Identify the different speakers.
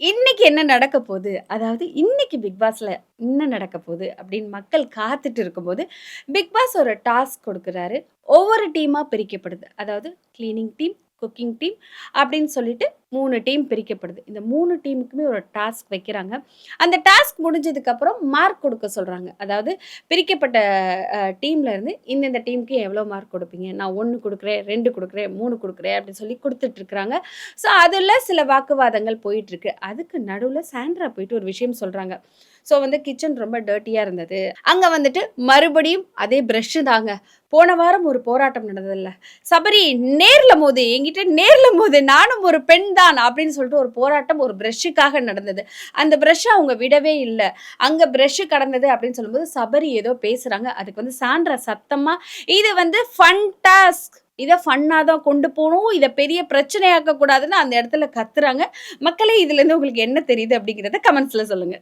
Speaker 1: இன்னைக்கு என்ன நடக்க போது? அதாவது இன்னைக்கு பிக் பாஸ்ல என்ன நடக்க போது? அப்படின்னு மக்கள் காத்துட்டு இருக்கும்போது, பிக் பாஸ் ஒரு டாஸ்க் குடுக்குறாரு. ஒவ்வொரு டீமா பிரிக்கப்படுது. அதாவது கிளீனிங் டீம், குக்கிங் டீம் அப்படின்னு சொல்லிட்டு 3 டீம் பிரிக்கப்படுது. இந்த 3 டீமுக்குமே ஒரு டாஸ்க் வைக்கிறாங்க. அந்த டாஸ்க் முடிஞ்சதுக்கப்புறம் மார்க் குடுக்க சொல்றாங்க. அதாவது பிரிக்கப்பட்ட டீம்ல இருந்து இந்தந்த டீமுக்கு எவ்வளோ மார்க் குடுப்பீங்க? நான் 1 குடுக்குறேன், 2 குடுக்குறேன், 3 குடுக்குறேன் அப்படின்னு சொல்லி குடுத்துட்டு இருக்காங்க. ஸோ, அதுல சில வாக்குவாதங்கள் போயிட்டுருக்கு. அதுக்கு நடுவுல சாண்ட்ரா போயிட்டு ஒரு விஷயம் சொல்றாங்க. ஸோ, கிச்சன் ரொம்ப டர்ட்டியா இருந்தது. அங்க மறுபடியும் அதே பிரஷ் தாங்க. போன வாரம் ஒரு போராட்டம் நடந்ததுல்ல. "சபரி நேர்ல மோது, என்கிட்ட நேர்ல மோது. நானும் ஒரு பெண் தான்." அப்படின்னு சொல்லிட்டு ஒரு போராட்டம் ஒரு பிரஷ்ஷுக்காக நடந்தது. அந்த பிரஷ்ஷ அவங்க விடவே இல்ல. அங்க பிரஷ் கடந்தது அப்படின்னு சொல்லும்போது, சபரி ஏதோ பேசுறாங்க. அதுக்கு சாண்ட்ரா சத்தமா, "இது ஃபன் டாஸ்க். இத ஃபன்னா தான் கொண்டு போணும். இத பெரிய பிரச்சனையாக்க கூடாதுன்னு அந்த இடத்துல கத்துறாங்க. மக்களே இதுலருந்து உங்களுக்கு என்ன தெரியுது அப்படிங்கிறத கமெண்ட்ஸ்ல சொல்லுங்க.